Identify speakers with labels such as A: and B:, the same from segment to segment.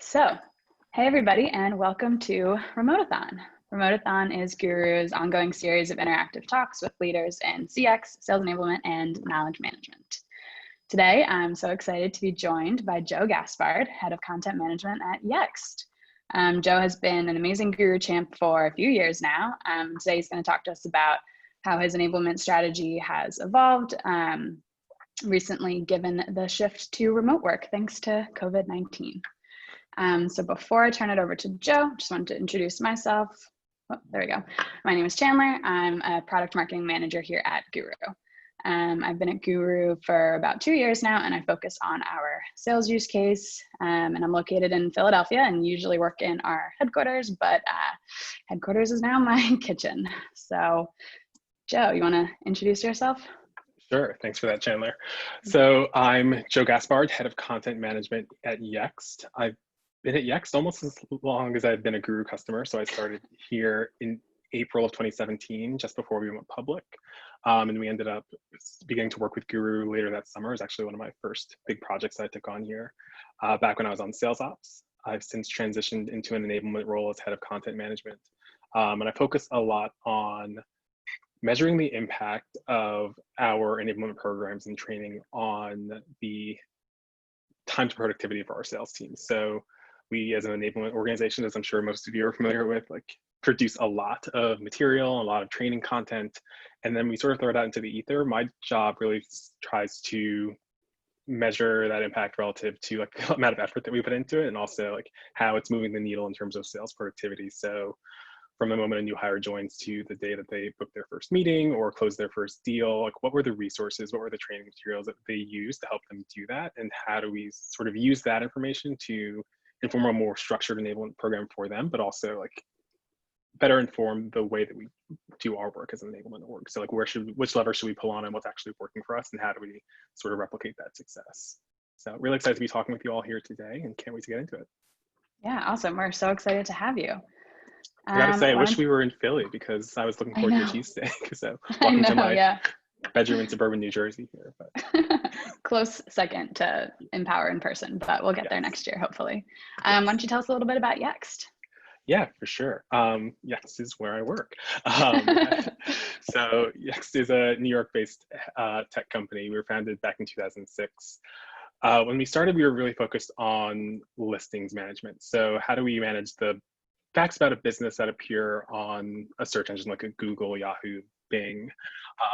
A: So, hey everybody, and welcome to Remote-a-thon. Remote-a-thon is Guru's ongoing series of interactive talks with leaders in CX, sales enablement, and knowledge management. Today, I'm so excited to be joined by Joe Gaspars, Head of Content Management at Yext. Joe has been an amazing Guru champ for a few years now. Today, he's going to talk to us about how his enablement strategy has evolved recently, given the shift to remote work thanks to COVID-19. So before I turn it over to Joe, just wanted to introduce myself. Oh, there we go. My name is Chandler. I'm a product marketing manager here at Guru. I've been at Guru for about 2 years now, and I focus on our sales use case. And I'm located in Philadelphia and usually work in our headquarters, but headquarters is now my kitchen. So Joe, you want to introduce yourself?
B: Sure, thanks for that, Chandler. So I'm Joe Gaspard, Head of Content Management at Yext. I've been at Yext almost as long as I've been a Guru customer. So I started here in April of 2017, just before we went public. And we ended up beginning to work with Guru later that summer. It was actually one of my first big projects I took on here back when I was on sales ops. I've since transitioned into an enablement role as Head of Content Management. And I focus a lot on measuring the impact of our enablement programs and training on the time to productivity for our sales teams. So we, as an enablement organization, as I'm sure most of you are familiar with, produce a lot of material, a lot of training content, and then we sort of throw it out into the ether. My job really tries to measure that impact relative to the amount of effort that we put into it, and also how it's moving the needle in terms of sales productivity. So from the moment a new hire joins to the day that they book their first meeting or close their first deal, what were the resources, what were the training materials that they use to help them do that? And how do we sort of use that information to inform a more structured enablement program for them, but also better inform the way that we do our work as an enablement org. So which lever should we pull on and what's actually working for us, and how do we sort of replicate that success? So really excited to be talking with you all here today and can't wait to get into it.
A: Yeah, awesome. We're so excited to have you.
B: I gotta say, I wish we were in Philly because I was looking forward to a cheesesteak. So welcome to my bedroom in suburban New Jersey here. But.
A: Close second to Empower in person, but we'll get there next year, hopefully. Why don't you tell us a little bit about Yext?
B: Yeah, for sure. Yext is where I work. So Yext is a New York-based tech company. We were founded back in 2006. When we started, we were really focused on listings management. So how do we manage the facts about a business that appear on a search engine like a Google, Yahoo, Bing?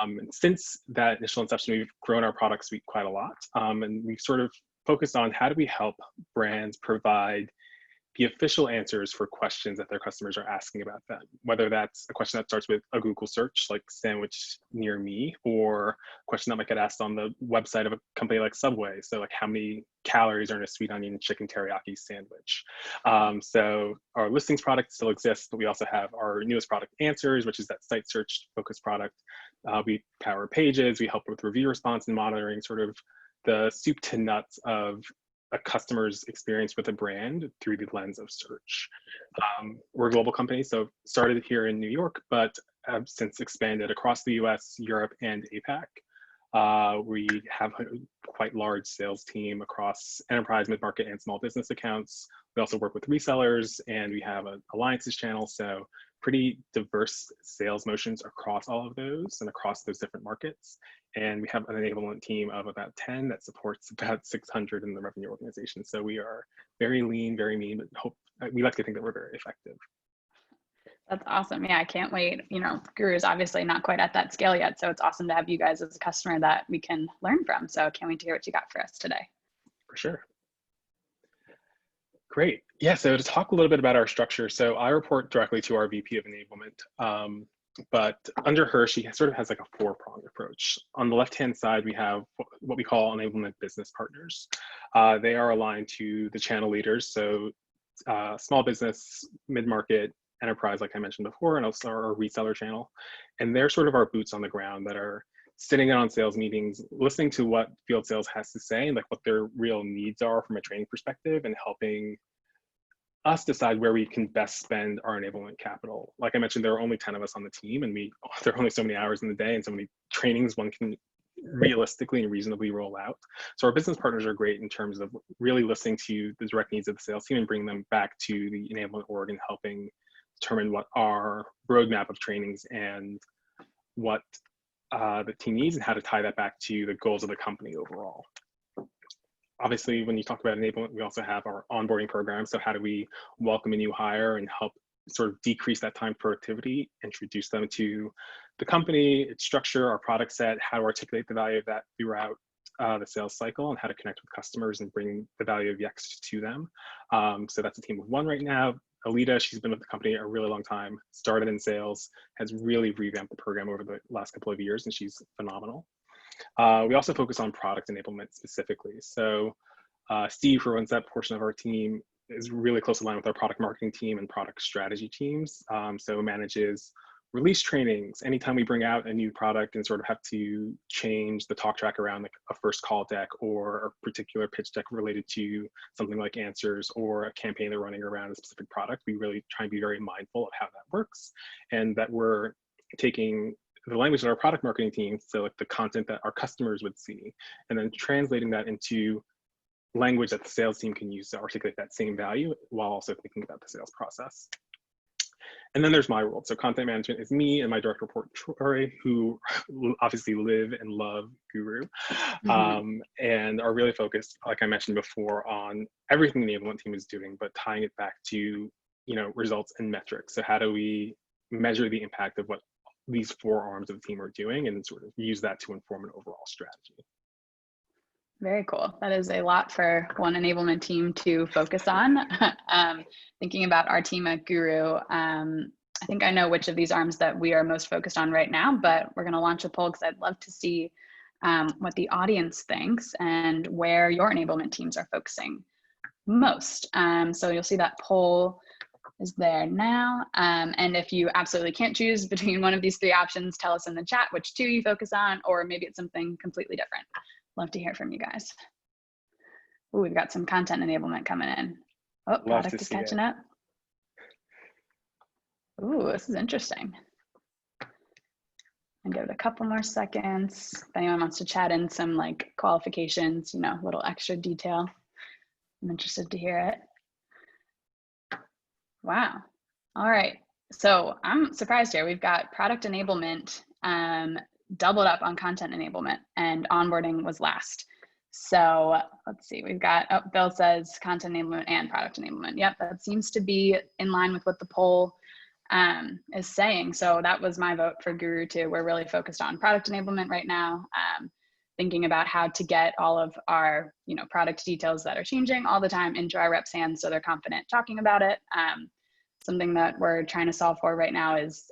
B: And since that initial inception, we've grown our product suite quite a lot. And we've sort of focused on how do we help brands provide the official answers for questions that their customers are asking about them, whether that's a question that starts with a Google search like sandwich near me, or a question that might get asked on the website of a company like Subway. So how many calories are in a sweet onion chicken teriyaki sandwich? So our listings product still exists, but we also have our newest product, Answers, which is that site search focused product. We power pages, we help with review response and monitoring, sort of the soup to nuts of a customer's experience with a brand through the lens of search. We're a global company, so started here in New York, but have since expanded across the US, Europe, and APAC. We have a quite large sales team across enterprise, mid-market, and small business accounts. We also work with resellers, and we have an alliances channel, so pretty diverse sales motions across all of those and across those different markets. And we have an enablement team of about 10 that supports about 600 in the revenue organization. So we are very lean, very mean, but we like to think that we're very effective.
A: That's awesome. Yeah, I can't wait. Guru is obviously not quite at that scale yet, so it's awesome to have you guys as a customer that we can learn from. So can't wait to hear what you got for us today.
B: For sure. Great. Yeah, so to talk a little bit about our structure. So I report directly to our VP of enablement. But under her, she sort of has a four-pronged approach. On the left-hand side, we have what we call enablement business partners. They are aligned to the channel leaders, so small business, mid-market, enterprise, like I mentioned before, and also our reseller channel. And they're sort of our boots on the ground that are sitting in on sales meetings, listening to what field sales has to say and what their real needs are from a training perspective, and helping us decide where we can best spend our enablement capital. Like I mentioned, there are only 10 of us on the team, and there are only so many hours in the day and so many trainings one can realistically and reasonably roll out. So our business partners are great in terms of really listening to the direct needs of the sales team and bringing them back to the enablement org and helping determine what our roadmap of trainings and what the team needs and how to tie that back to the goals of the company overall. Obviously, when you talk about enablement, we also have our onboarding program. So how do we welcome a new hire and help sort of decrease that time productivity, introduce them to the company, its structure, our product set, how to articulate the value of that throughout the sales cycle, and how to connect with customers and bring the value of Yext to them. So that's a team of one right now. Alita, she's been with the company a really long time, started in sales, has really revamped the program over the last couple of years, and she's phenomenal. We also focus on product enablement specifically. So Steve, who runs that portion of our team, is really close aligned with our product marketing team and product strategy teams. So manages release trainings anytime we bring out a new product and sort of have to change the talk track around like a first call deck or a particular pitch deck related to something like answers or a campaign they're running around a specific product. We really try and be very mindful of how that works and that we're taking the language of our product marketing team, so like the content that our customers would see, and then translating that into language that the sales team can use to articulate that same value while also thinking about the sales process. And then there's my role. So content management is me and my direct report, Troy, who obviously live and love Guru, and are really focused, like I mentioned before, on everything the enablement team is doing, but tying it back to, results and metrics. So how do we measure the impact of what these four arms of the team are doing and sort of use that to inform an overall strategy?
A: Very cool. That is a lot for one enablement team to focus on. Thinking about our team at Guru, I think I know which of these arms that we are most focused on right now, but we're going to launch a poll because I'd love to see what the audience thinks and where your enablement teams are focusing most. So you'll see that poll is there now. And if you absolutely can't choose between one of these three options, tell us in the chat which two you focus on, or maybe it's something completely different. Love to hear from you guys. Ooh, we've got some content enablement coming in. Oh, product is catching up. Ooh, this is interesting. And give it a couple more seconds. If anyone wants to chat in some like qualifications, a little extra detail, I'm interested to hear it. Wow. All right. So I'm surprised here. We've got product enablement doubled up on content enablement, and onboarding was last. So let's see, we've got, Bill says content enablement and product enablement. Yep, that seems to be in line with what the poll is saying. So that was my vote for Guru too. We're really focused on product enablement right now, thinking about how to get all of our product details that are changing all the time into our reps' hands so they're confident talking about it. Something that we're trying to solve for right now is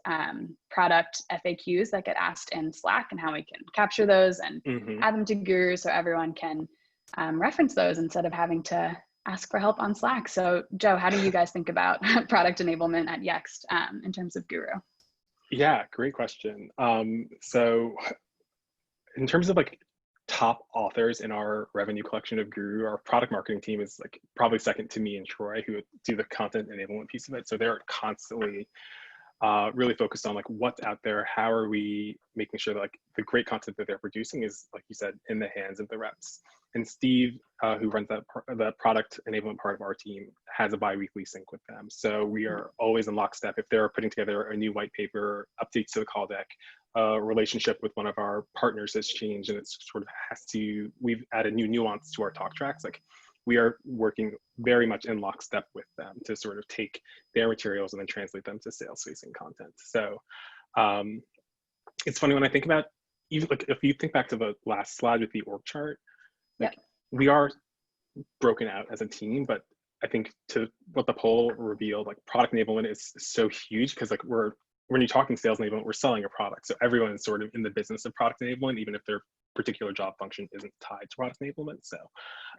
A: product FAQs that get asked in Slack and how we can capture those and add them to Guru so everyone can reference those instead of having to ask for help on Slack. So Joe, how do you guys think about product enablement at Yext in terms of Guru?
B: Yeah, great question. So in terms of like top authors in our revenue collection of Guru, our product marketing team is like probably second to me and Troy, who do the content enablement piece of it. So they're constantly really focused on like what's out there, how are we making sure that like the great content that they're producing is, like you said, in the hands of the reps. And Steve, who runs that product enablement part of our team, has a bi-weekly sync with them. So we are always in lockstep. If they're putting together a new white paper, updates to the call deck, relationship with one of our partners has changed and it's sort of we've added new nuance to our talk tracks. Like we are working very much in lockstep with them to sort of take their materials and then translate them to sales facing content. So it's funny when I think about, even like if you think back to the last slide with the org chart, like we are broken out as a team, but I think to what the poll revealed, like product enablement is so huge because like when you're talking sales enablement, we're selling a product. So everyone is sort of in the business of product enablement, even if their particular job function isn't tied to product enablement. So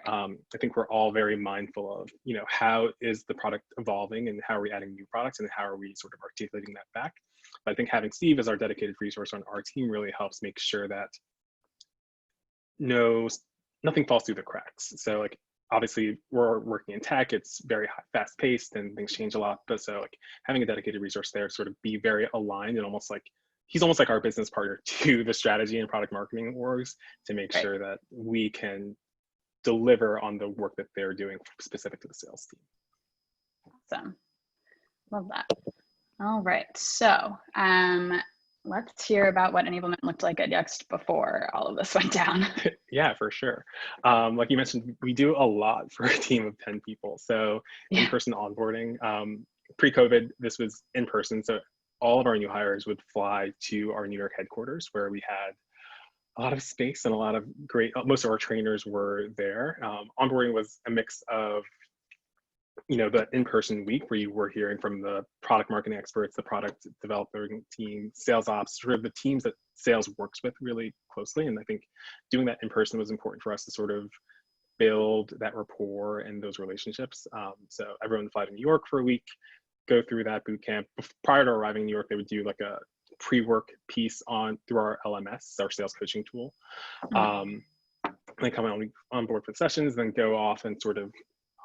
B: I think we're all very mindful of, how is the product evolving and how are we adding new products and how are we sort of articulating that back. But I think having Steve as our dedicated resource on our team really helps make sure that nothing falls through the cracks. So like, obviously we're working in tech, it's very fast paced and things change a lot. But so like having a dedicated resource there sort of be very aligned and almost like he's almost like our business partner to the strategy and product marketing orgs to make sure that we can deliver on the work that they're doing specific to the sales team.
A: Awesome. Love that. All right. So let's hear about what enablement looked like at Yext before all of this went down.
B: Yeah, for sure. Like you mentioned, we do a lot for a team of 10 people. So in-person onboarding, pre-COVID, this was in person. So all of our new hires would fly to our New York headquarters where we had a lot of space and a lot of great, most of our trainers were there. Onboarding was a mix of, the in-person week where you were hearing from the product marketing experts, the product developing team, sales ops, sort of the teams that sales works with really closely. And I think doing that in person was important for us to sort of build that rapport and those relationships. So everyone would fly to New York for a week, go through that boot camp. Prior to arriving in New York, they would do like a pre-work piece through our LMS, our sales coaching tool. They come on board for the sessions, then go off and sort of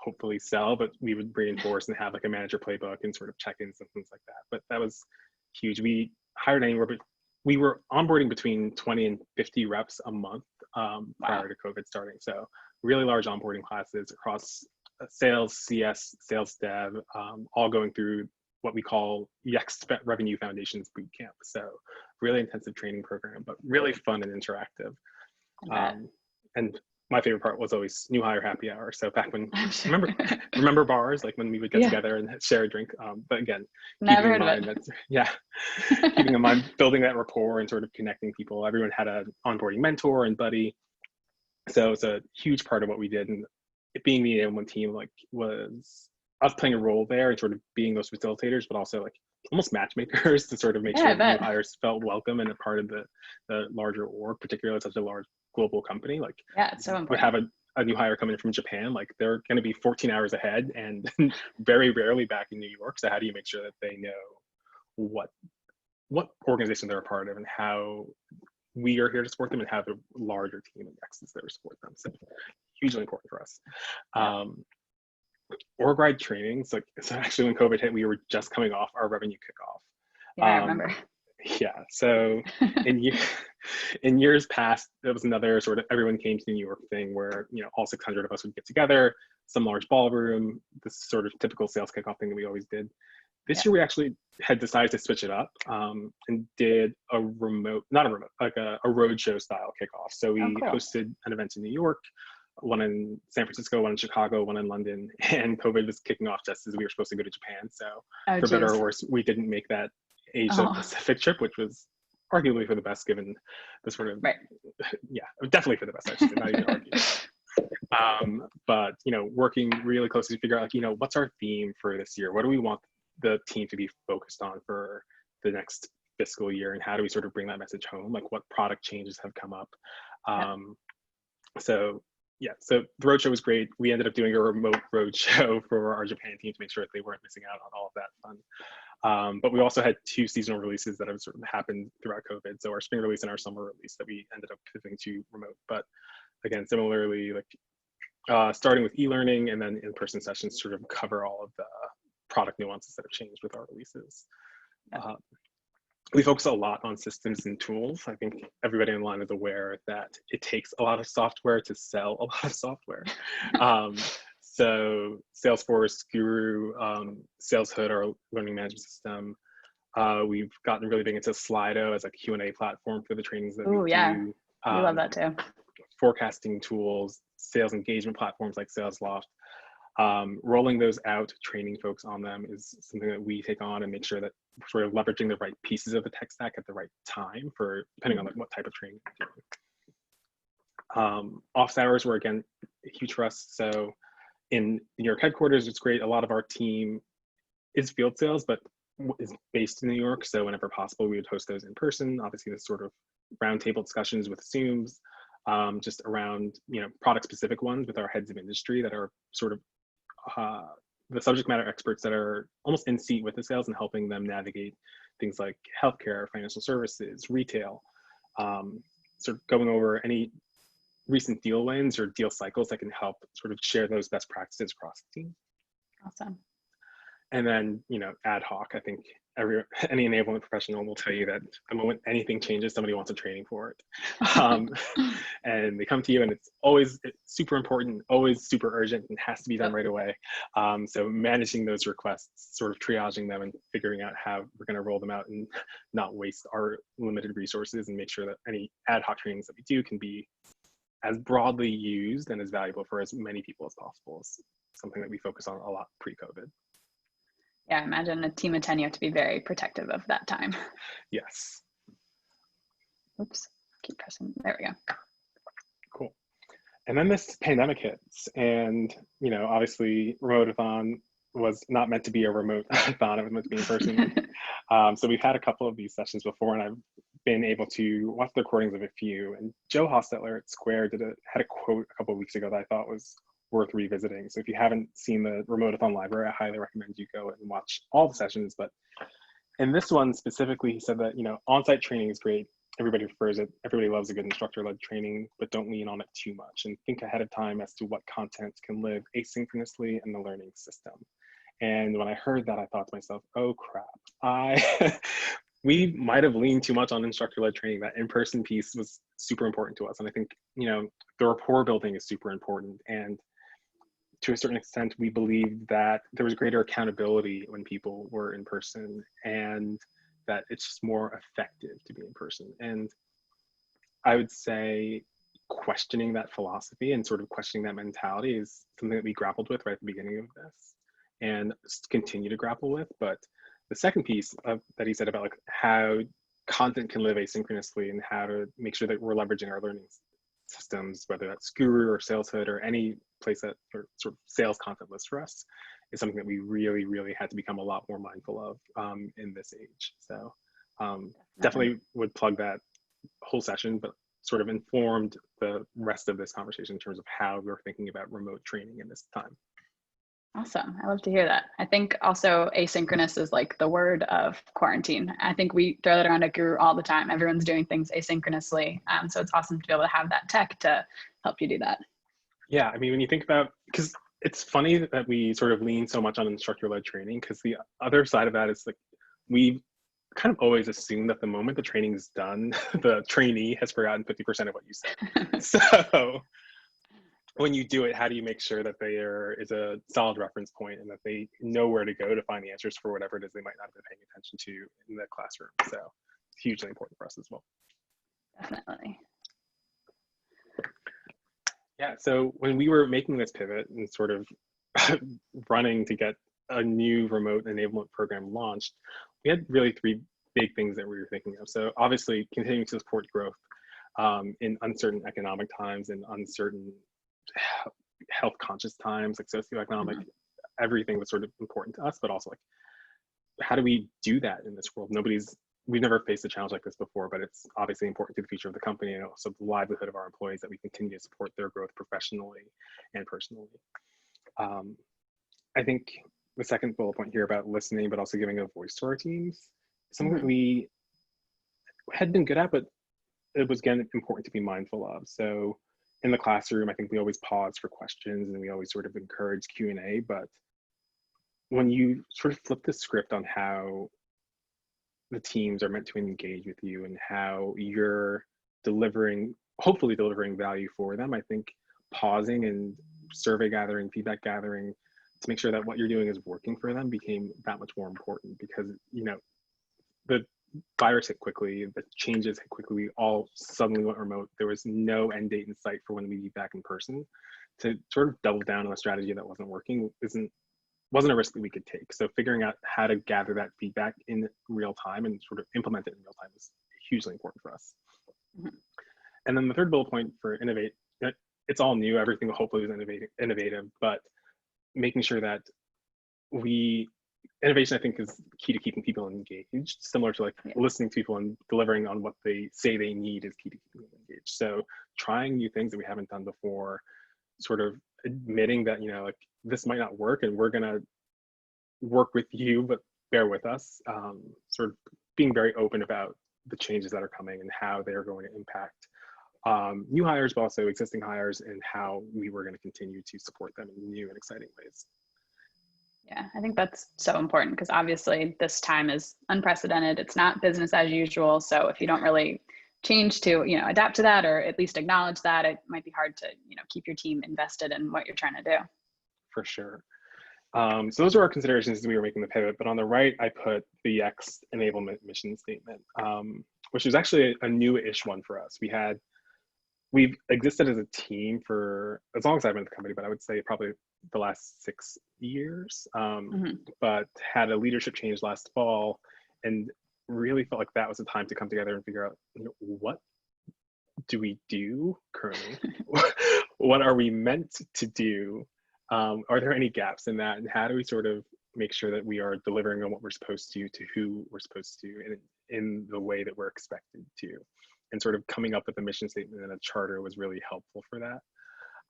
B: hopefully sell, but we would reinforce and have like a manager playbook and sort of check-ins and things like that. But that was huge. We hired anywhere, but we were onboarding between 20 and 50 reps a month prior to COVID starting. So really large onboarding classes across sales, CS, sales dev, all going through what we call Yext Revenue Foundations Bootcamp. So really intensive training program, but really fun and interactive. And my favorite part was always new hire happy hour. So back when, remember bars, like when we would get together and share a drink. But again,
A: never heard of it.
B: Keeping in mind, building that rapport and sort of connecting people. Everyone had an onboarding mentor and buddy. So it's a huge part of what we did. And it being the enablement team, like, was us playing a role there and sort of being those facilitators, but also like almost matchmakers to sort of make sure that new hires felt welcome and a part of the larger org, particularly such a large global company. Like,
A: it's so important.
B: Would have a new hire coming in from Japan, like they're going to be 14 hours ahead and very rarely back in New York. So how do you make sure that they know what organization they're a part of and how we are here to support them and have a larger team of Yext is there to support them? So hugely important for us. Org-wide trainings, like, so actually when COVID hit, we were just coming off our revenue kickoff.
A: I remember.
B: Yeah, so in years past, there was another sort of everyone came to New York thing where, all 600 of us would get together, some large ballroom, this sort of typical sales kickoff thing that we always did. This year we actually had decided to switch it up and did a roadshow style kickoff. So we hosted an event in New York, one in San Francisco, one in Chicago, one in London, and COVID was kicking off just as we were supposed to go to Japan. So for better or worse, we didn't make that Asia Pacific trip, which was arguably for the best given the sort of, definitely for the best, I should say, not even argue. But, working really closely to figure out, like, what's our theme for this year? What do we want the team to be focused on for the next fiscal year? And how do we sort of bring that message home? Like, what product changes have come up? So the roadshow was great. We ended up doing a remote roadshow for our Japan team to make sure that they weren't missing out on all of that fun. But we also had 2 seasonal releases that have sort of happened throughout COVID. So our spring release and our summer release that we ended up pivoting to remote. But again, similarly, like starting with e-learning and then in-person sessions to sort of cover all of the product nuances that have changed with our releases. We focus a lot on systems and tools. I think everybody in line is aware that it takes a lot of software to sell a lot of software. So Salesforce, Guru, SalesHood, our learning management system. We've gotten really big into Slido as a Q&A platform for the trainings that we do.
A: We love that too.
B: Forecasting tools, sales engagement platforms like SalesLoft. Rolling those out, training folks on them is something that we take on and make sure that we're sort of leveraging the right pieces of the tech stack at the right time for depending on like what type of training you're doing. Office hours were again huge for us. So in New York headquarters, it's great. A lot of our team is field sales, but is based in New York. So whenever possible, we would host those in person. Obviously, the sort of roundtable discussions with Zooms, just around product specific ones with our heads of industry that are sort of the subject matter experts that are almost in seat with the sales and helping them navigate things like healthcare, financial services, retail, sort of going over any recent deal wins or deal cycles that can help sort of share those best practices across the team.
A: Awesome.
B: And then, ad hoc, I think any enablement professional will tell you that the moment anything changes, somebody wants a training for it. And they come to you and it's super important, always super urgent, and has to be done right away. So managing those requests, sort of triaging them and figuring out how we're going to roll them out and not waste our limited resources, and make sure that any ad hoc trainings that we do can be as broadly used and as valuable for as many people as possible is something that we focus on a lot pre-COVID.
A: Yeah, I imagine a team of 10, you have to be very protective of that time.
B: Yes.
A: Oops, keep pressing. There we go.
B: Cool. And then this pandemic hits, and obviously Remote-a-thon was not meant to be a remote-a-thon, it was meant to be in person. So we've had a couple of these sessions before, and I've been able to watch the recordings of a few. And Joe Hostetler at Square had a quote a couple of weeks ago that I thought was worth revisiting. So if you haven't seen the Remote-a-thon library, I highly recommend you go and watch all the sessions. But in this one specifically, he said that, on-site training is great. Everybody prefers it. Everybody loves a good instructor-led training, but don't lean on it too much, and think ahead of time as to what content can live asynchronously in the learning system. And when I heard that, I thought to myself, oh crap, we might have leaned too much on instructor-led training. That in-person piece was super important to us. And I think, the rapport building is super important. And to a certain extent, we believed that there was greater accountability when people were in person, and that it's just more effective to be in person. And I would say questioning that philosophy and sort of questioning that mentality is something that we grappled with right at the beginning of this, and continue to grapple with. But the second piece that he said about like how content can live asynchronously and how to make sure that we're leveraging our learning systems, whether that's Guru or SalesHood or any place that sort of sales content lists for us, is something that we really, really had to become a lot more mindful of in this age. So definitely would plug that whole session, but sort of informed the rest of this conversation in terms of how we're thinking about remote training in this time.
A: Awesome. I love to hear that. I think also asynchronous is like the word of quarantine. I think we throw that around at Guru all the time. Everyone's doing things asynchronously. So it's awesome to be able to have that tech to help you do that.
B: Yeah, I mean, when you think about, because it's funny that we sort of lean so much on instructor-led training, because the other side of that is like, we kind of always assume that the moment the training is done, the trainee has forgotten 50% of what you said. So when you do it, how do you make sure that there is a solid reference point and that they know where to go to find the answers for whatever it is they might not have been paying attention to in the classroom? So it's hugely important for us as well.
A: Definitely.
B: Yeah, so when we were making this pivot and sort of running to get a new remote enablement program launched, we had really three big things that we were thinking of. So obviously continuing to support growth in uncertain economic times and uncertain health conscious times, like socioeconomic, everything was sort of important to us, but also like, how do we do that in this world? We've never faced a challenge like this before, but it's obviously important to the future of the company and also the livelihood of our employees that we continue to support their growth professionally and personally. I think the second bullet point here about listening, but also giving a voice to our teams, something that we had been good at, but it was again important to be mindful of. So in the classroom, I think we always pause for questions and we always sort of encourage Q&A, but when you sort of flip the script on how the teams are meant to engage with you and how you're hopefully delivering value for them, I think pausing and survey gathering, feedback gathering to make sure that what you're doing is working for them became that much more important, because the virus hit quickly, the changes hit quickly, we all suddenly went remote. There was no end date in sight for when we'd be back in person. To sort of double down on a strategy that wasn't working wasn't a risk that we could take. So figuring out how to gather that feedback in real time and sort of implement it in real time is hugely important for us. And then the third bullet point for innovate, it's all new, everything hopefully is innovative, but making sure that innovation, I think, is key to keeping people engaged, similar to like listening to people and delivering on what they say they need is key to keeping them engaged. So trying new things that we haven't done before, sort of admitting that, like this might not work and we're gonna work with you, but bear with us, sort of being very open about the changes that are coming and how they're going to impact new hires, but also existing hires, and how we were going to continue to support them in new and exciting ways.
A: Yeah, I think that's so important because obviously this time is unprecedented. It's not business as usual. So if you don't really change to, adapt to that or at least acknowledge that, it might be hard to, keep your team invested in what you're trying to do.
B: For sure. So those are our considerations as we were making the pivot. But on the right, I put the Yext enablement mission statement, which was actually a new-ish one for us. We've existed as a team for as long as I've been at the company, but I would say probably the last 6 years, but had a leadership change last fall and really felt like that was the time to come together and figure out, what do we do currently? What are we meant to do? Are there any gaps in that? And how do we sort of make sure that we are delivering on what we're supposed to who we're supposed to, and in the way that we're expected to? And sort of coming up with a mission statement and a charter was really helpful for that.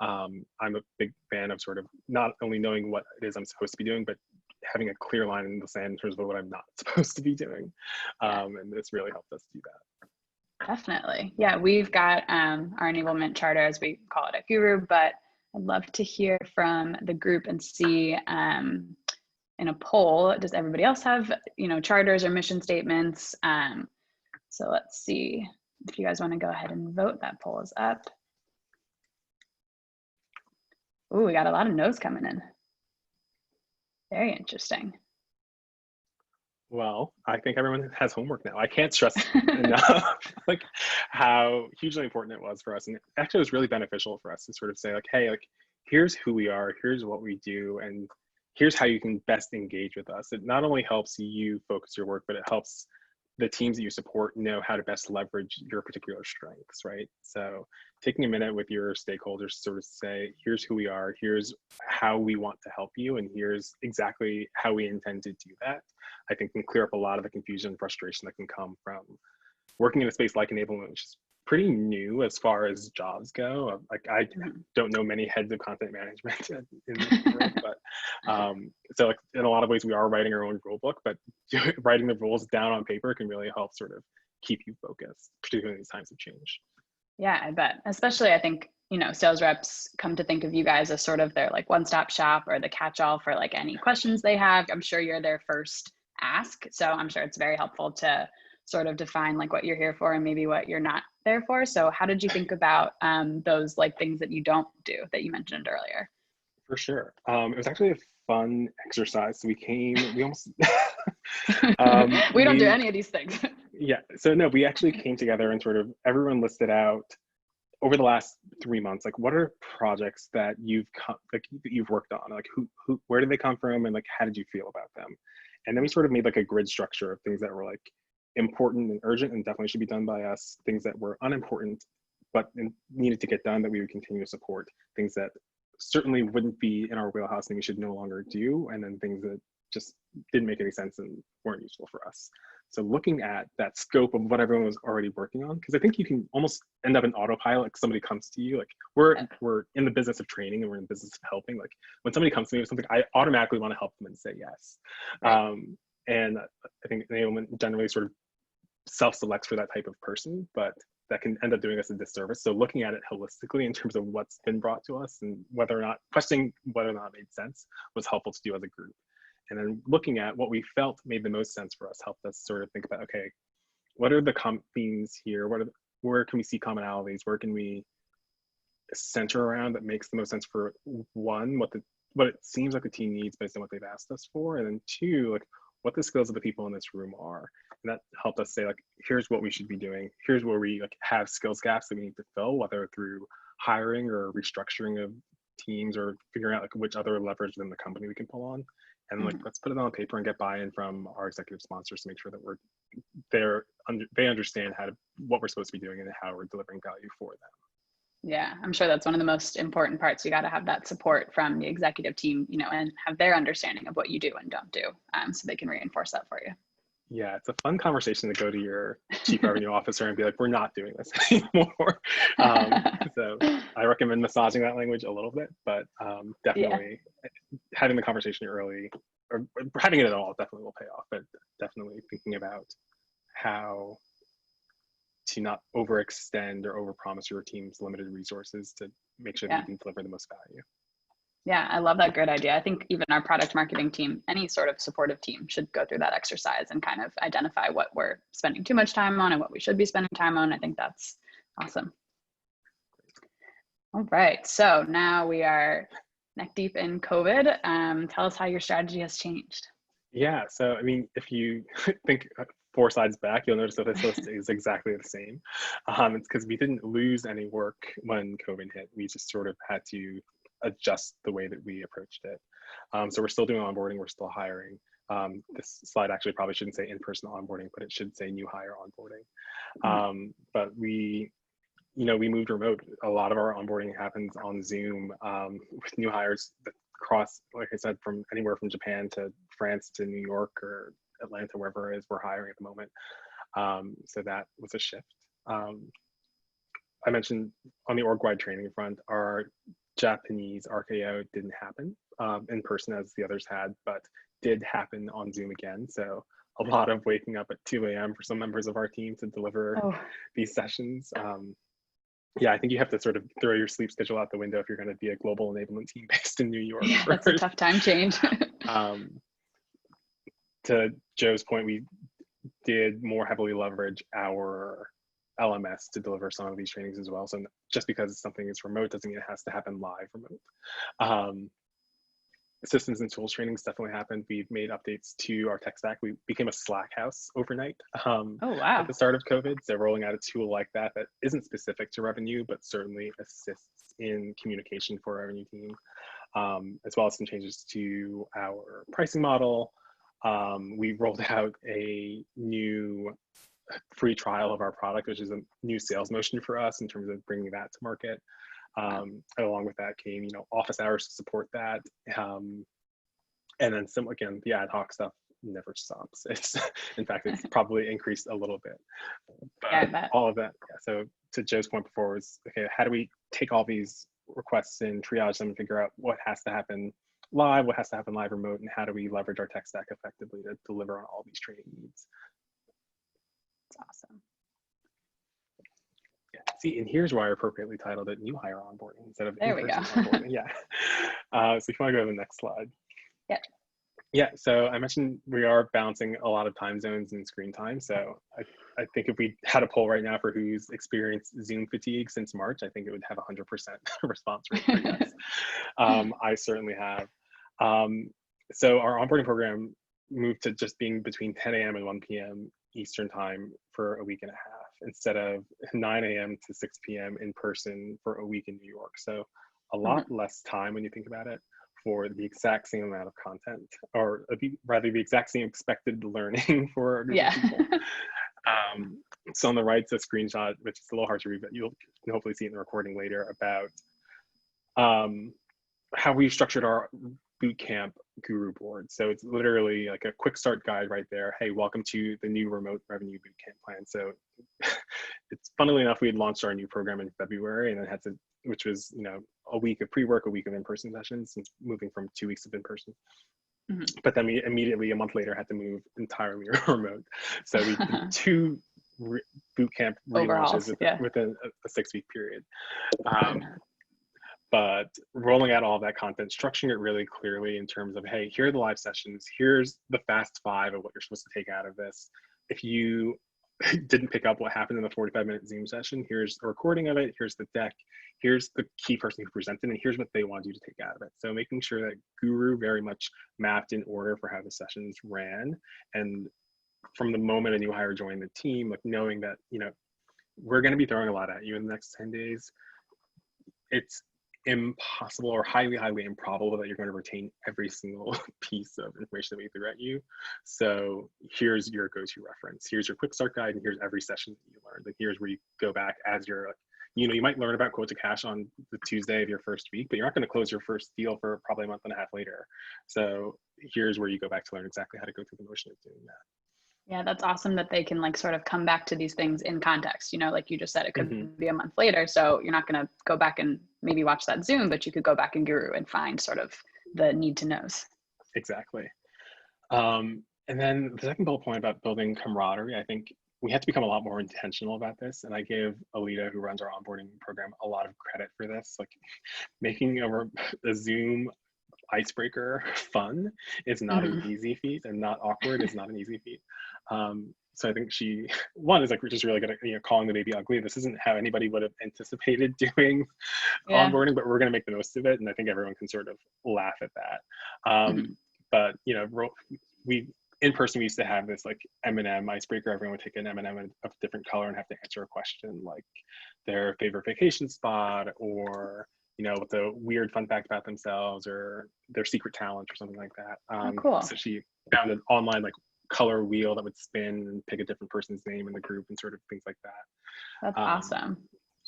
B: I'm a big fan of sort of not only knowing what it is I'm supposed to be doing, but having a clear line in the sand in terms of what I'm not supposed to be doing. And this really helped us do that.
A: Definitely. Yeah, we've got our enablement charter, as we call it at Guru, but I'd love to hear from the group and see in a poll, does everybody else have, charters or mission statements? So let's see if you guys want to go ahead and vote. That poll is up. Ooh, we got a lot of no's coming in. Very interesting.
B: Well, I think everyone has homework now. I can't stress enough like how hugely important it was for us. And actually it was really beneficial for us to sort of say like, hey, like here's who we are, here's what we do, and here's how you can best engage with us. It not only helps you focus your work, but it helps the teams that you support know how to best leverage your particular strengths, right? So taking a minute with your stakeholders to sort of say, here's who we are, here's how we want to help you, and here's exactly how we intend to do that, I think can clear up a lot of the confusion and frustration that can come from working in a space like enablement, which is pretty new as far as jobs go. Like I don't know many heads of content management in the world, but so like in a lot of ways we are writing our own rule book, but writing the rules down on paper can really help sort of keep you focused, particularly in these times of change.
A: Yeah, I bet. Especially I think, sales reps come to think of you guys as sort of their like one-stop shop or the catch-all for like any questions they have. I'm sure you're their first ask. So I'm sure it's very helpful to sort of define like what you're here for and maybe what you're not there for. So how did you think about those like things that you don't do that you mentioned earlier?
B: For sure. It was actually a fun exercise. So we almost
A: we don't do any of these things.
B: Yeah. So no, we actually came together and sort of everyone listed out over the last 3 months, like what are projects that you've worked on, like who where did they come from, and like how did you feel about them? And then we sort of made like a grid structure of things that were like important and urgent and definitely should be done by us, things that were unimportant but needed to get done that we would continue to support, things that certainly wouldn't be in our wheelhouse and we should no longer do, and then things that just didn't make any sense and weren't useful for us. So looking at that scope of what everyone was already working on, because I think you can almost end up in autopilot. Like somebody comes to you, like we're in the business of training and we're in the business of helping. Like when somebody comes to me with something, I automatically want to help them and say yes. Right. And I think enablement generally sort of self-selects for that type of person, but that can end up doing us a disservice. So looking at it holistically in terms of what's been brought to us and questioning whether or not it made sense was helpful to do as a group. And then looking at what we felt made the most sense for us helped us sort of think about, okay, what are the themes here? Where can we see commonalities? Where can we center around that makes the most sense for one, what it seems like the team needs based on what they've asked us for, and then two, like what the skills of the people in this room are. And that helped us say, like, here's what we should be doing. Here's where we like have skills gaps that we need to fill, whether through hiring or restructuring of teams or figuring out like which other leverage within the company we can pull on. And like, let's put it on paper and get buy-in from our executive sponsors to make sure that they understand what we're supposed to be doing and how we're delivering value for them.
A: Yeah, I'm sure that's one of the most important parts. You got to have that support from the executive team, and have their understanding of what you do and don't do, so they can reinforce that for you.
B: Yeah, it's a fun conversation to go to your chief revenue officer and be like, we're not doing this anymore. So I recommend massaging that language a little bit, but definitely having the conversation early, or having it at all, definitely will pay off. But definitely thinking about how to not overextend or overpromise your team's limited resources to make sure that you can deliver the most value.
A: Yeah, I love that. Great idea. I think even our product marketing team, any sort of supportive team, should go through that exercise and kind of identify what we're spending too much time on and what we should be spending time on. I think that's awesome. All right, so now we are neck deep in COVID. Tell us how your strategy has changed.
B: Yeah, so I mean, if you think 4 slides back, you'll notice that this list is exactly the same. It's because we didn't lose any work when COVID hit. We just sort of had to adjust the way that we approached it. So we're still doing onboarding, we're still hiring. This slide actually probably shouldn't say in-person onboarding, but it should say new hire onboarding. But we moved remote. A lot of our onboarding happens on Zoom with new hires that cross, like I said, from anywhere from Japan to France to New York or Atlanta, wherever it is we're hiring at the moment. So that was a shift. I mentioned on the org-wide training front, our Japanese RKO didn't happen in person as the others had, but did happen on Zoom again. So a lot of waking up at 2 a.m. for some members of our team to deliver these sessions. Yeah, I think you have to sort of throw your sleep schedule out the window if you're going to be a global enablement team based in New York.
A: Yeah, that's a tough time change.
B: To Joe's point, we did more heavily leverage our LMS to deliver some of these trainings as well. So just because something is remote doesn't mean it has to happen live remote. Systems and tools trainings definitely happened. We've made updates to our tech stack. We became a Slack house overnight at the start of COVID. So rolling out a tool like that isn't specific to revenue, but certainly assists in communication for our revenue team, as well as some changes to our pricing model. We rolled out a new free trial of our product, which is a new sales motion for us in terms of bringing that to market. Along with that came, office hours to support that. And then again, the ad hoc stuff never stops. In fact, it's probably increased a little bit. But all of that. Yeah. So to Joe's point before was, okay, how do we take all these requests and triage them and figure out what has to happen live, what has to happen live remote, and how do we leverage our tech stack effectively to deliver on all these training needs?
A: That's awesome.
B: Yeah. See, and here's why I appropriately titled it New Hire Onboarding instead of
A: There we go.
B: onboarding. Yeah. So if you want to go to the next slide.
A: Yeah.
B: Yeah, so I mentioned we are balancing a lot of time zones and screen time. So I think if we had a poll right now for who's experienced Zoom fatigue since March, I think it would have 100% response rate for yes. I certainly have. So our onboarding program moved to just being between 10 a.m. and 1 p.m. Eastern time for a week and a half, instead of 9 a.m. to 6 p.m. in person for a week in New York. So a lot less time when you think about it for the exact same amount of content, or rather the exact same expected learning for a group of people. So on the right's a screenshot, which is a little hard to read, but you'll hopefully see it in the recording later, about how we structured our bootcamp guru board. So it's literally like a quick start guide right there. Hey, welcome to the new remote revenue bootcamp plan. So it's, funnily enough, we had launched our new program in February, and then had to, which was, a week of pre-work, a week of in-person sessions, since moving from 2 weeks of in-person. But then we immediately, a month later, had to move entirely remote. So we did 2 bootcamp relaunches within a 6-week period. But rolling out all of that content, structuring it really clearly in terms of, hey, here are the live sessions, here's the fast 5 of what you're supposed to take out of this. If you didn't pick up what happened in the 45-minute Zoom session, here's a recording of it, here's the deck, here's the key person who presented, and here's what they want you to take out of it. So making sure that Guru very much mapped in order for how the sessions ran. And from the moment a new hire joined the team, like knowing that, we're going to be throwing a lot at you in the next 10 days. It's impossible or highly improbable that you're going to retain every single piece of information that we threw at you. So here's your go-to reference, here's your quick start guide, and here's every session that you learned, and here's where you go back as you're, you might learn about quote to cash on the Tuesday of your first week, but you're not going to close your first deal for probably a month and a half later. So here's where you go back to learn exactly how to go through the motion of doing that.
A: Yeah, that's awesome that they can sort of come back to these things in context. Like you just said, it could be a month later. So you're not going to go back and maybe watch that Zoom, but you could go back in Guru and find sort of the need to knows.
B: Exactly. And then the second bullet point about building camaraderie, I think we had to become a lot more intentional about this. And I give Alita, who runs our onboarding program, a lot of credit for this. Like making a Zoom icebreaker fun is not an easy feat, and not awkward is not an easy feat. So I think one is like, we're just really good at calling the baby ugly. This isn't how anybody would have anticipated doing onboarding, but we're going to make the most of it. And I think everyone can sort of laugh at that. But we in person, we used to have this like M&M icebreaker. Everyone would take an M&M of a different color and have to answer a question like their favorite vacation spot, or with a weird fun fact about themselves, or their secret talent or something like that.
A: Cool.
B: So she found an online like color wheel that would spin and pick a different person's name in the group and sort of things like that.
A: That's awesome.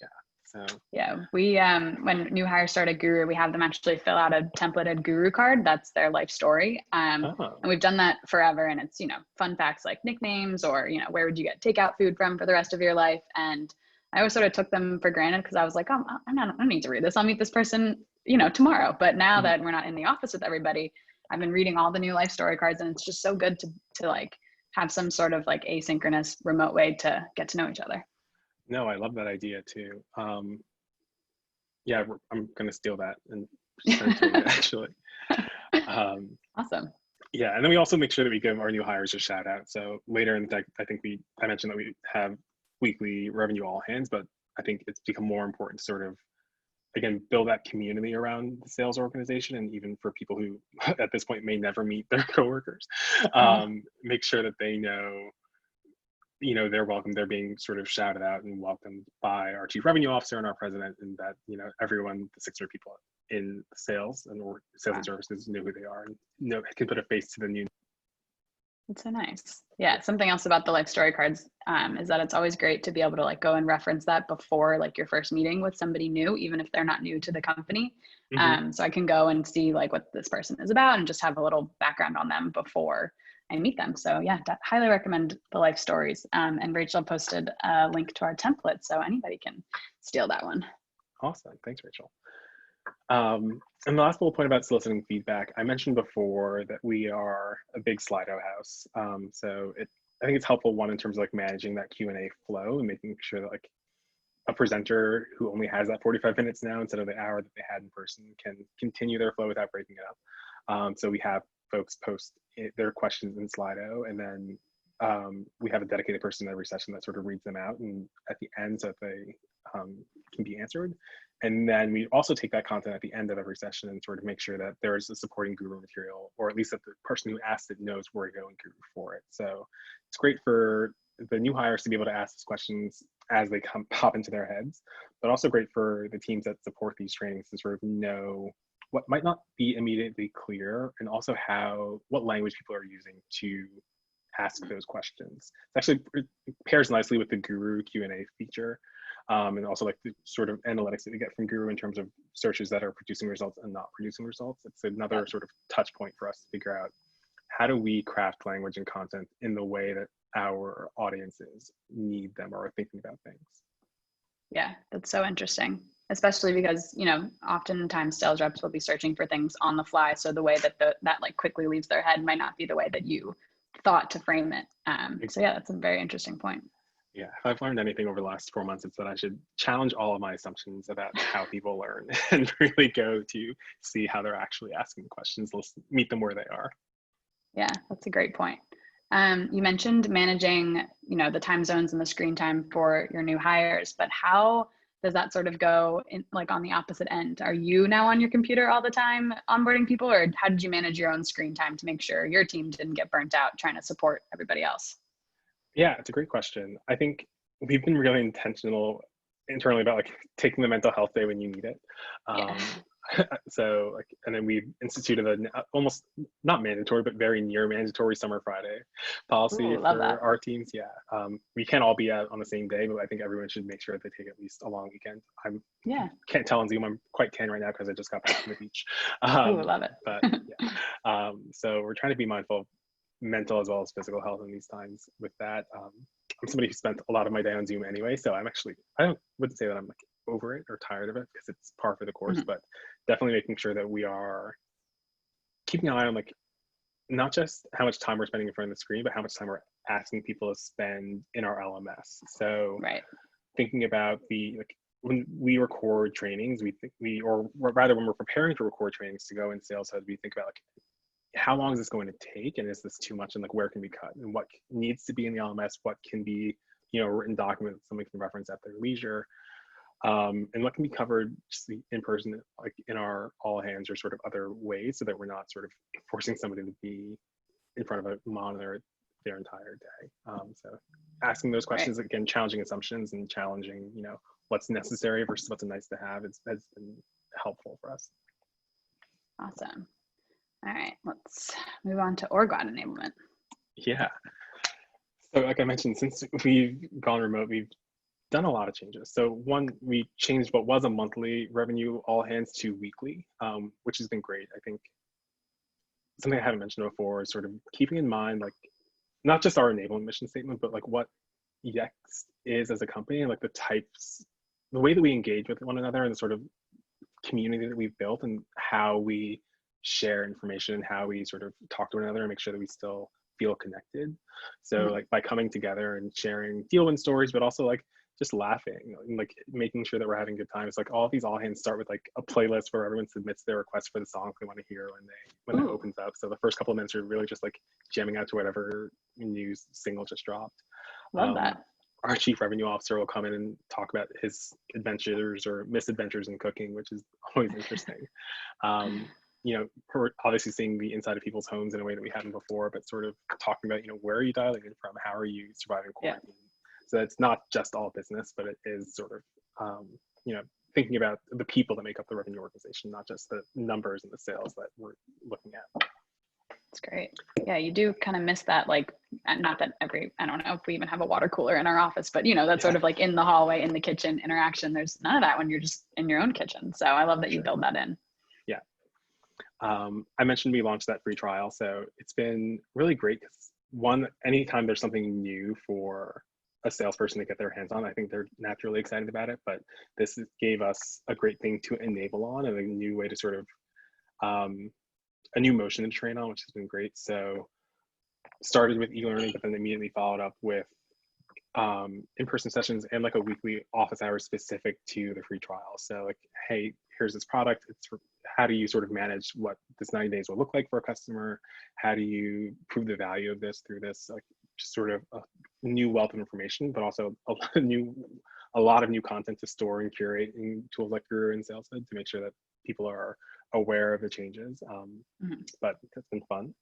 B: Yeah. So
A: yeah, we when new hires start at Guru, we have them actually fill out a templated Guru card. That's their life story. And we've done that forever. And it's, fun facts like nicknames, or, where would you get takeout food from for the rest of your life? And I always sort of took them for granted because I was like, I don't need to read this. I'll meet this person, tomorrow. But now that we're not in the office with everybody, I've been reading all the new life story cards, and it's just so good to like have some sort of like asynchronous remote way to get to know each other.
B: No, I love that idea too. Yeah, I'm gonna steal that and send it to you, actually.
A: Awesome.
B: Yeah, and then we also make sure that we give our new hires a shout out. So later in the deck, I think I mentioned that we have weekly revenue all hands, but I think it's become more important to sort of, again, build that community around the sales organization, and even for people who at this point may never meet their coworkers, make sure that they know they're welcome. They're being sort of shouted out and welcomed by our chief revenue officer and our president, and that everyone, the 600 people in sales and services, know who they are and can put a face to the new.
A: It's so nice. Yeah, something else about the life story cards is that it's always great to be able to like go and reference that before like your first meeting with somebody new, even if they're not new to the company. So I can go and see like what this person is about and just have a little background on them before I meet them. So yeah, highly recommend the life stories. And Rachel posted a link to our template, so anybody can steal that one.
B: Awesome, thanks, Rachel. And the last little point about soliciting feedback, I mentioned before that we are a big Slido house. So I think it's helpful, one, in terms of like managing that Q&A flow and making sure that like a presenter who only has that 45 minutes now instead of the hour that they had in person can continue their flow without breaking it up. So we have folks post their questions in Slido, and then we have a dedicated person in every session that sort of reads them out and at the end so that they can be answered. And then we also take that content at the end of every session and sort of make sure that there is a supporting Guru material, or at least that the person who asked it knows where to go in Guru for it. So it's great for the new hires to be able to ask these questions as they pop into their heads, but also great for the teams that support these trainings to sort of know what might not be immediately clear, and also what language people are using to ask those questions. It pairs nicely with the Guru Q&A feature. And also like the sort of analytics that we get from Guru in terms of searches that are producing results and not producing results. It's another sort of touch point for us to figure out how do we craft language and content in the way that our audiences need them or are thinking about things.
A: Yeah, that's so interesting, especially because, oftentimes sales reps will be searching for things on the fly. So the way that that like quickly leaves their head might not be the way that you thought to frame it. So yeah, that's a very interesting point.
B: Yeah, if I've learned anything over the last 4 months, it's that I should challenge all of my assumptions about how people learn and really go to see how they're actually asking questions, meet them where they are.
A: Yeah, that's a great point. You mentioned managing, the time zones and the screen time for your new hires, but how does that sort of go in, like on the opposite end? Are you now on your computer all the time onboarding people, or how did you manage your own screen time to make sure your team didn't get burnt out trying to support everybody else?
B: Yeah, it's a great question. I think we've been really intentional internally about like taking the mental health day when you need it. So like, and then we instituted an almost not mandatory, but very near mandatory summer Friday policy for our teams. Yeah, we can't all be out on the same day, but I think everyone should make sure that they take at least a long weekend. Can't tell on Zoom. I'm quite tan right now because I just got back from the beach.
A: I love it.
B: But yeah, so we're trying to be mindful of mental as well as physical health in these times with that. I'm somebody who spent a lot of my day on Zoom anyway, so I wouldn't say that I'm like over it or tired of it because it's par for the course, but definitely making sure that we are keeping an eye on like not just how much time we're spending in front of the screen, but how much time we're asking people to spend in our LMS. So
A: Right.
B: thinking about like when we record trainings, or rather when we're preparing to record trainings to go in Sales Hub, we think about like, how long is this going to take? And is this too much? And like, where can we cut? And what needs to be in the LMS? What can be, a written document that somebody can reference at their leisure? And what can be covered just in person, like in our all hands or sort of other ways, so that we're not sort of forcing somebody to be in front of a monitor their entire day. So asking those questions,
A: Right.
B: again, challenging assumptions and challenging, what's necessary versus what's a nice to have has been helpful for us.
A: Awesome. All right, let's move on to org-wide enablement.
B: Yeah. So like I mentioned, since we've gone remote, we've done a lot of changes. So one, we changed what was a monthly revenue all hands to weekly, which has been great. I think something I haven't mentioned before is sort of keeping in mind, like, not just our enablement mission statement, but like what Yext is as a company, and like the way that we engage with one another and the sort of community that we've built, and how we share information and how we sort of talk to one another and make sure that we still feel connected. So like by coming together and sharing deal win stories, but also like just laughing and like making sure that we're having good times. Like all of these all hands start with like a playlist where everyone submits their request for the song they want to hear when it opens up. So the first couple of minutes are really just like jamming out to whatever new single just dropped.
A: Love that.
B: Our chief revenue officer will come in and talk about his adventures or misadventures in cooking, which is always interesting. We're obviously seeing the inside of people's homes in a way that we hadn't before, but sort of talking about, where are you dialing in from? How are you surviving quarantine? Yeah. So it's not just all business, but it is sort of, thinking about the people that make up the revenue organization, not just the numbers and the sales that we're looking at.
A: That's great. Yeah, you do kind of miss that, like, not that I don't know if we even have a water cooler in our office, but that sort of like in the hallway, in the kitchen interaction, there's none of that when you're just in your own kitchen. So I love that you build that in.
B: Yeah. I mentioned we launched that free trial. So it's been really great because anytime there's something new for a salesperson to get their hands on, I think they're naturally excited about it, but this gave us a great thing to enable on and a new way to sort of, a new motion to train on, which has been great. So started with e-learning, but then immediately followed up with in-person sessions and like a weekly office hours specific to the free trial. So like, hey, here's this product. How do you sort of manage what this 90 days will look like for a customer? How do you prove the value of this through this, like, just sort of a new wealth of information, but also a lot of new content to store and curate in tools like Guru and Sales Hub to make sure that people are aware of the changes. But it's been fun.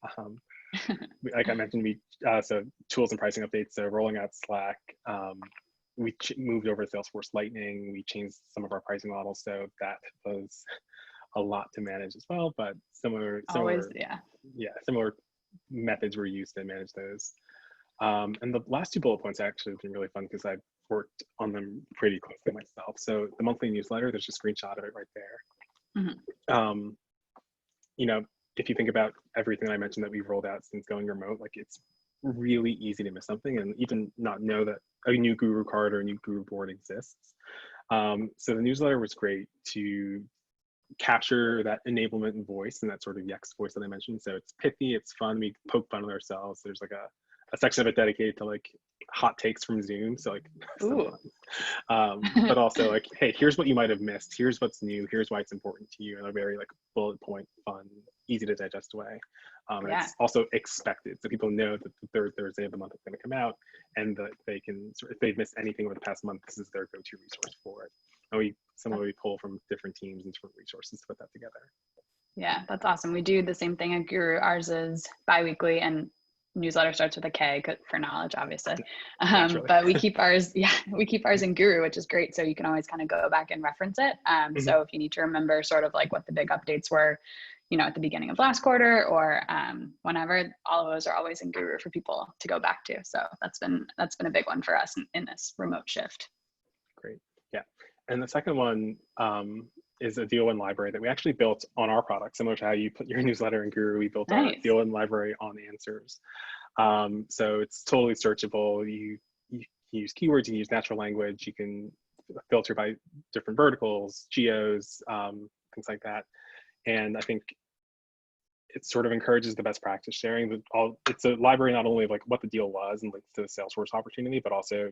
B: Like I mentioned, so tools and pricing updates, so rolling out Slack. We moved over to Salesforce Lightning. We changed some of our pricing models, so that was a lot to manage as well, but similar methods were used to manage those. And the last two bullet points actually have been really fun because I've worked on them pretty closely myself. So the monthly newsletter, there's a screenshot of it right there. If you think about everything I mentioned that we've rolled out since going remote, like it's really easy to miss something and even not know that a new Guru card or a new Guru board exists. So the newsletter was great to capture that enablement voice and that sort of Yext voice that I mentioned. So it's pithy, it's fun, we poke fun at ourselves. There's like a section of it dedicated to like hot takes from Zoom. So like, but also like, hey, here's what you might have missed. Here's what's new. Here's why it's important to you in a very like bullet point, fun, easy to digest way. It's also expected. So people know that the third Thursday of the month is going to come out and that they can, if they've missed anything over the past month, this is their go-to resource for it. And we pull from different teams and different resources to put that together.
A: Yeah, that's awesome. We do the same thing at Guru. Ours is bi-weekly and newsletter starts with a K for knowledge, obviously. But we keep ours, in Guru, which is great. So you can always kind of go back and reference it. So if you need to remember sort of like what the big updates were, at the beginning of last quarter or whenever, all of those are always in Guru for people to go back to. So that's been a big one for us in this remote shift.
B: Great. Yeah. And the second one is a deal win library that we actually built on our product, similar to how you put your newsletter in Guru. We built our deal win library on Answers. So it's totally searchable. You use keywords, you can use natural language, you can filter by different verticals, geos, things like that. And I think it sort of encourages the best practice sharing. It's a library not only of like what the deal was and links to the Salesforce opportunity, but also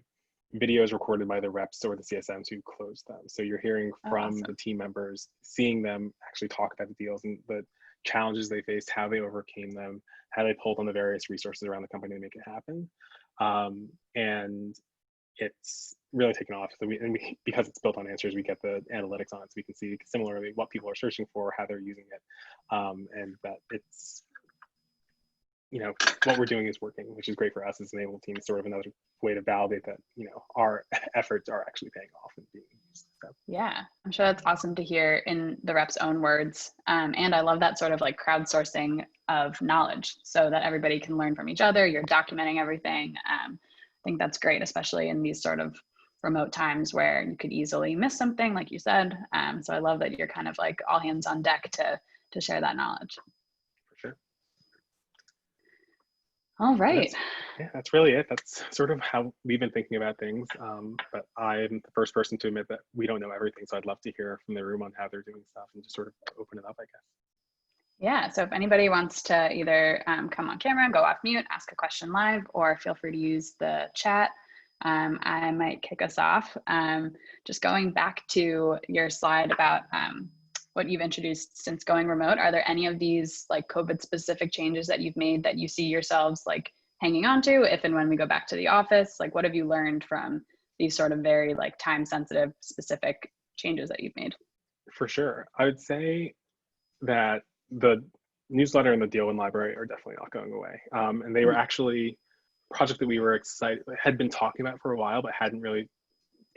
B: videos recorded by the reps or the CSMs who closed them. So you're hearing from
A: Awesome.
B: the team members, seeing them actually talk about the deals and the challenges they faced, how they overcame them, how they pulled on the various resources around the company to make it happen. And it's really taken off. So because it's built on answers, we get the analytics on it, so we can see similarly what people are searching for, how they're using it, and that it's, what we're doing is working, which is great for us as an Enable team. Sort of another way to validate that our efforts are actually paying off and being used. So.
A: Yeah, I'm sure that's awesome to hear in the rep's own words. And I love that sort of like crowdsourcing of knowledge so that everybody can learn from each other. You're documenting everything. I think that's great, especially in these sort of remote times where you could easily miss something, like you said. So I love that you're kind of like all hands on deck to share that knowledge.
B: For sure.
A: All right.
B: That's really it. That's sort of how we've been thinking about things. But I'm the first person to admit that we don't know everything. So I'd love to hear from the room on how they're doing stuff and just sort of open it up, I guess.
A: Yeah, so if anybody wants to either come on camera, go off mute, ask a question live, or feel free to use the chat, I might kick us off. Just going back to your slide about what you've introduced since going remote, are there any of these like COVID specific changes that you've made that you see yourselves like hanging on to if and when we go back to the office? Like, what have you learned from these sort of very like time sensitive specific changes that you've made?
B: For sure. I would say that the newsletter and the deal in library are definitely not going away. And they were actually a project that we were had been talking about for a while, but hadn't really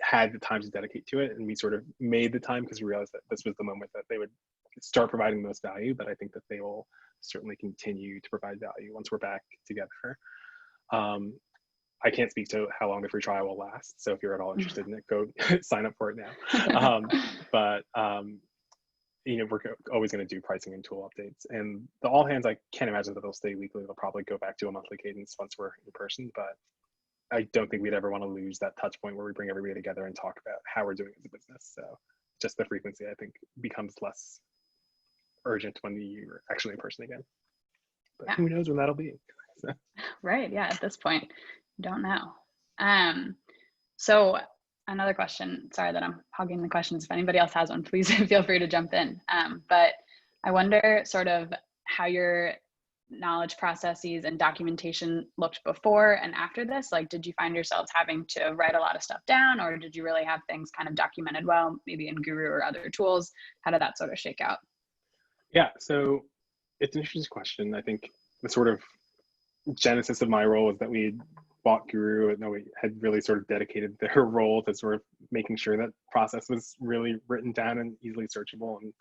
B: had the time to dedicate to it. And we sort of made the time because we realized that this was the moment that they would start providing the most value. But I think that they will certainly continue to provide value once we're back together. I can't speak to how long the free trial will last. So if you're at all interested in it, go sign up for it now. But we're always going to do pricing and tool updates. And the all hands, I can't imagine that they'll stay weekly. They'll probably go back to a monthly cadence once we're in person. But I don't think we'd ever want to lose that touch point where we bring everybody together and talk about how we're doing as a business. So just the frequency, I think, becomes less urgent when you're actually in person again. But who knows when that'll be? So.
A: Right. Yeah. At this point, don't know. So another question, sorry that I'm hogging the questions. If anybody else has one, please feel free to jump in. But I wonder sort of how your knowledge processes and documentation looked before and after this. Like, did you find yourselves having to write a lot of stuff down, or did you really have things kind of documented well, maybe in Guru or other tools? How did that sort of shake out?
B: Yeah, so it's an interesting question. I think the sort of genesis of my role was that we bought Guru and we had really sort of dedicated their role to sort of making sure that process was really written down and easily searchable and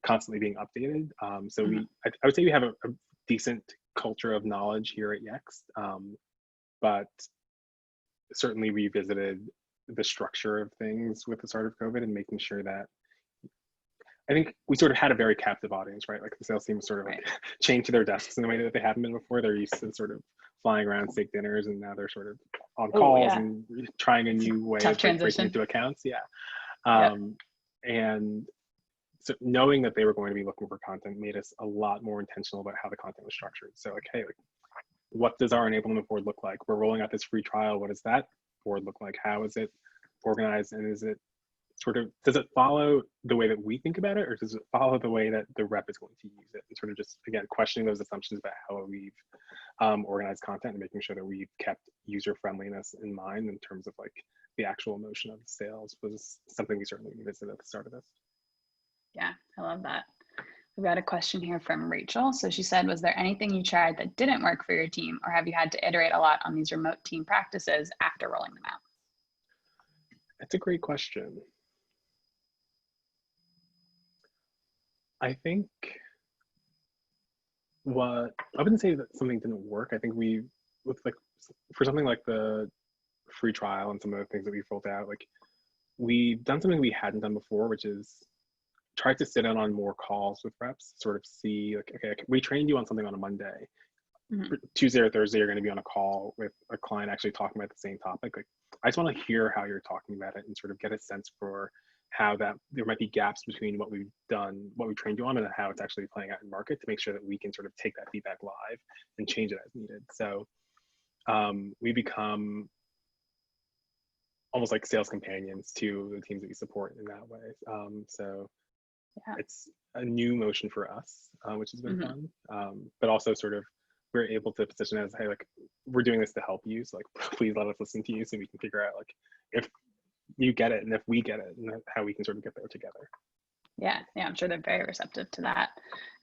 B: constantly being updated. So I would say we have a decent culture of knowledge here at Yext, but certainly revisited the structure of things with the start of COVID and making sure that I think we sort of had a very captive audience, right? Like the sales team was sort of like chained to their desks in a way that they hadn't been before. They're used to sort of flying around steak dinners, and now they're sort of on calls and trying a new way of breaking into accounts. And so knowing that they were going to be looking for content made us a lot more intentional about how the content was structured. So like, hey, like, what does our enablement board look like? We're rolling out this free trial. What does that board look like? How is it organized? And is it sort of, does it follow the way that we think about it, or does it follow the way that the rep is going to use it? And sort of just, again, questioning those assumptions about how we've organized content and making sure that we've kept user friendliness in mind in terms of like the actual motion of the sales was something we certainly revisited at the start of this.
A: Yeah, I love that. We've got a question here from Rachel. So she said, was there anything you tried that didn't work for your team, or have you had to iterate a lot on these remote team practices after rolling them out?
B: That's a great question. I think I wouldn't say that something didn't work. I think for something like the free trial and some of the things that we've rolled out, like we've done something we hadn't done before, which is try to sit in on more calls with reps, sort of see like, okay, we trained you on something on a Monday. Tuesday or Thursday, you're going to be on a call with a client actually talking about the same topic. Like, I just want to hear how you're talking about it and sort of get a sense for how that there might be gaps between what we've done, what we've trained you on, and how it's actually playing out in market, to make sure that we can sort of take that feedback live and change it as needed. So we become almost like sales companions to the teams that we support in that way. So
A: Yeah.
B: it's a new motion for us, which has been fun, but also sort of we're able to position it as, hey, like, we're doing this to help you, so like please let us listen to you so we can figure out like if you get it and if we get it, and how we can sort of get there together.
A: Yeah, I'm sure they're very receptive to that.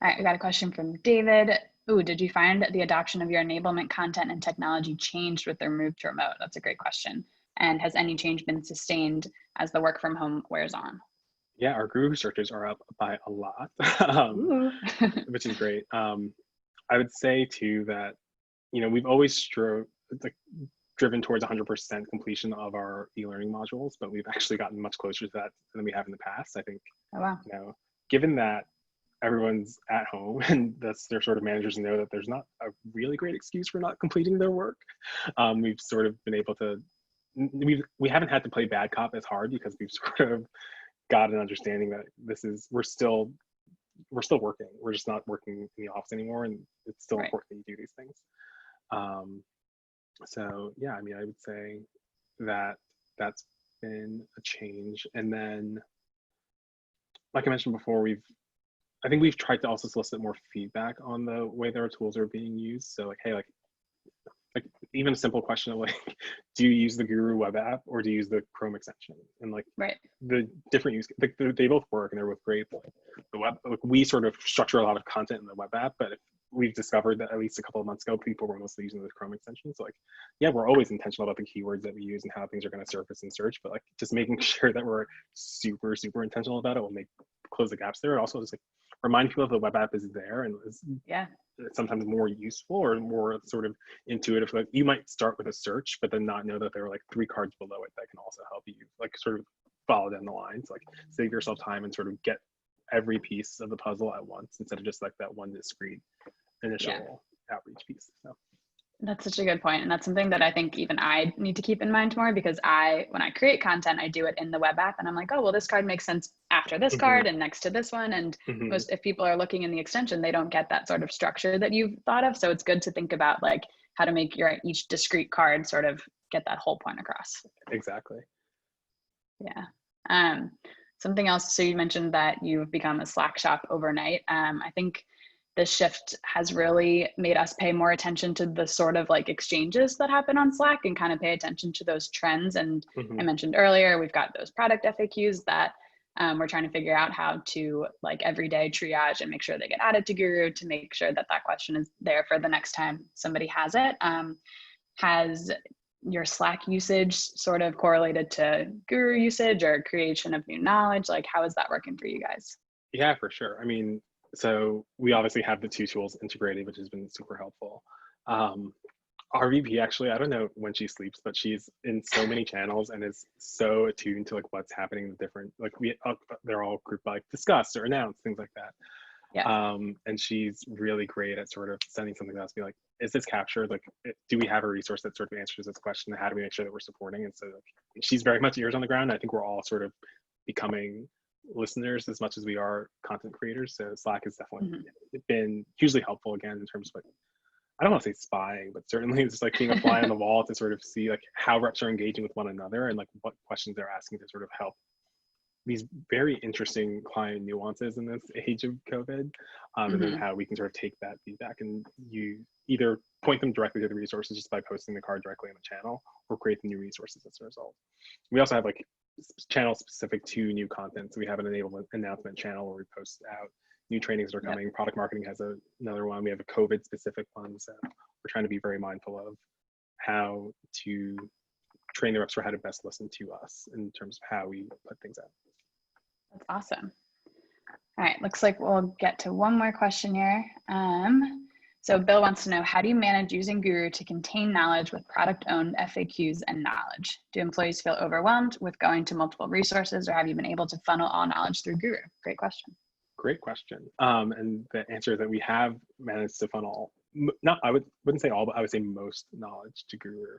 A: All right, we got a question from David. Ooh, did you find the adoption of your enablement content and technology changed with their move to remote? That's a great question. And has any change been sustained as the work from home wears on?
B: Yeah, our Guru searches are up by a lot, which is great. I would say too that, you know, we've always driven towards 100% completion of our e-learning modules, but we've actually gotten much closer to that than we have in the past. I think,
A: Oh, wow.
B: you know, given that everyone's at home and that's their sort of managers know that there's not a really great excuse for not completing their work, we've sort of been able to, we haven't had to play bad cop as hard, because we've sort of got an understanding that we're still working. We're just not working in the office anymore, and it's still important that you do these things. So yeah, I mean, I would say that that's been a change. And then, like I mentioned before, I think we've tried to also solicit more feedback on the way that our tools are being used. So like, hey, like even a simple question of like, do you use the Guru web app or do you use the Chrome extension? And like the different use, like they both work and they're both great. But the web, like we sort of structure a lot of content in the web app, but we've discovered that at least a couple of months ago, people were mostly using the Chrome extension. So like, yeah, we're always intentional about the keywords that we use and how things are going to surface in search, but like just making sure that we're super, super intentional about it will close the gaps there. And also just like remind people that the web app is there and is sometimes more useful or more sort of intuitive. Like you might start with a search, but then not know that there are like 3 cards below it that can also help you like sort of follow down the lines, like save yourself time and sort of get every piece of the puzzle at once instead of just like that one discrete initial outreach piece. So
A: that's such a good point. And that's something that I think even I need to keep in mind more, because when I create content, I do it in the web app and I'm like, oh, well, this card makes sense after this card and next to this one. And most, if people are looking in the extension, they don't get that sort of structure that you've thought of. So it's good to think about like how to make each discrete card sort of get that whole point across.
B: Exactly.
A: Yeah. Something else. So you mentioned that you've become a Slack shop overnight. I think this shift has really made us pay more attention to the sort of like exchanges that happen on Slack and kind of pay attention to those trends. And I mentioned earlier, we've got those product FAQs that we're trying to figure out how to like everyday triage and make sure they get added to Guru to make sure that that question is there for the next time somebody has it. Has your Slack usage sort of correlated to Guru usage or creation of new knowledge? Like, how is that working for you guys?
B: Yeah, for sure. I mean, so we obviously have the 2 tools integrated, which has been super helpful. Our VP actually, I don't know when she sleeps, but she's in so many channels and is so attuned to like what's happening in the different, like they're all grouped by like discuss or announce, things like that. And she's really great at sort of sending something to us, be like, is this captured? Like, do we have a resource that sort of answers this question? How do we make sure that we're supporting? And so like, she's very much ears on the ground. I think we're all sort of becoming listeners as much as we are content creators. So Slack has definitely been hugely helpful again in terms of like, I don't want to say spying, but certainly it's just like being a fly on the wall to sort of see like how reps are engaging with one another and like what questions they're asking to sort of help these very interesting client nuances in this age of COVID, and then how we can sort of take that feedback and you either point them directly to the resources just by posting the card directly on the channel or create the new resources as a result. We also have like channels specific to new content. So we have an enablement announcement channel where we post out new trainings that are coming. Product marketing has another one. We have a COVID specific one. So we're trying to be very mindful of how to train the reps for how to best listen to us in terms of how we put things out.
A: That's awesome. All right, looks like we'll get to one more question here. So Bill wants to know, how do you manage using Guru to contain knowledge with product-owned FAQs and knowledge? Do employees feel overwhelmed with going to multiple resources, or have you been able to funnel all knowledge through Guru? Great question.
B: Great question. And the answer is that we have managed to funnel, wouldn't say all, but I would say most knowledge to Guru.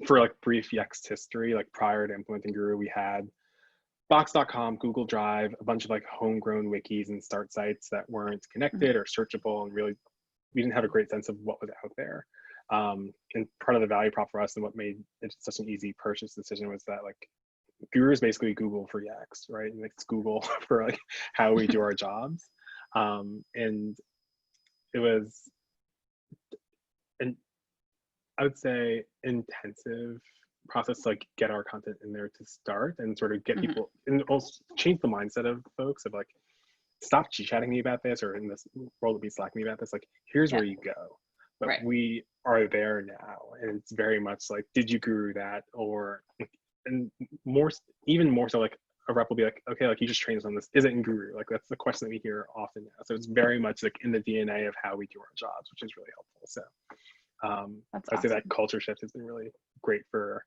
B: For like brief Yext history, like prior to implementing Guru, we had Box.com, Google Drive, a bunch of like homegrown wikis and start sites that weren't connected or searchable, and really we didn't have a great sense of what was out there. And part of the value prop for us and what made it such an easy purchase decision was that like Guru is basically Google for Yext, right? And it's Google for like how we do our jobs. And it was an, I would say, intensive process to like get our content in there to start and sort of get people and also change the mindset of folks of like, stop chatting me about this, or in this role to be slacking me about this. Like, here's where you go. But we are there now, and it's very much like, did you guru that? Or, and more, even more so, like a rep will be like, okay, like you just trained us on this. Is it in guru? Like that's the question that we hear often now. So it's very much like in the DNA of how we do our jobs, which is really helpful. So I'd say that culture shift has been really great for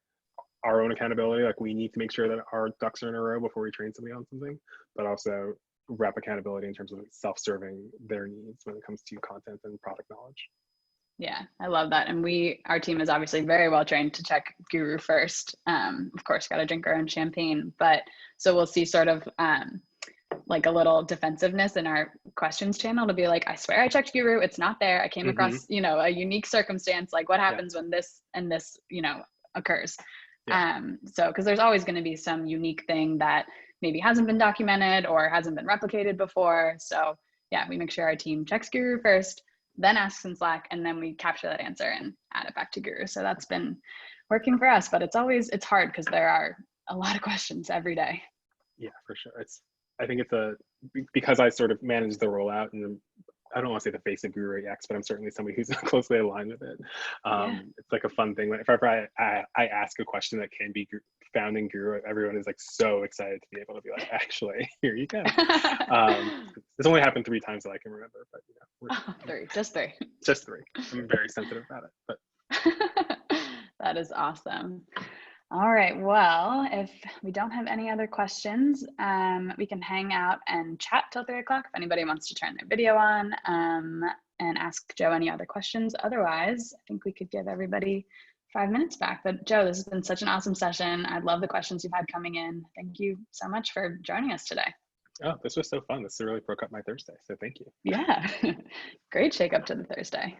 B: our own accountability. Like we need to make sure that our ducks are in a row before we train somebody on something, but also rep accountability in terms of self-serving their needs when it comes to content and product knowledge.
A: Yeah, I love that. And our team is obviously very well trained to check Guru first. Of course, got to drink our own champagne, but so we'll see sort of like a little defensiveness in our questions channel to be like, I swear I checked Guru, it's not there. I came across, you know, a unique circumstance. Like what happens when this and this, you know, occurs? So, because there's always going to be some unique thing that maybe hasn't been documented or hasn't been replicated before. So yeah, we make sure our team checks Guru first, then asks in Slack, and then we capture that answer and add it back to Guru. So that's been working for us, but it's hard because there are a lot of questions every day.
B: Yeah, for sure. I think because I sort of manage the rollout, and I don't want to say the face of Guru Yext, but I'm certainly somebody who's closely aligned with it. It's like a fun thing. If ever I ask a question that can be found in Guru, everyone is like so excited to be able to be like, actually, here you go. This only happened 3 times that I can remember, but you know,
A: just three.
B: Just 3. I'm very sensitive about it, but
A: that is awesome. All right, well, if we don't have any other questions, we can hang out and chat till 3 o'clock if anybody wants to turn their video on and ask Joe any other questions. Otherwise, I think we could give everybody 5 minutes back. But Joe, this has been such an awesome session. I love the questions you've had coming in. Thank you so much for joining us today.
B: Oh, this was so fun. This really broke up my Thursday, so thank you.
A: Yeah, great shake up to the Thursday.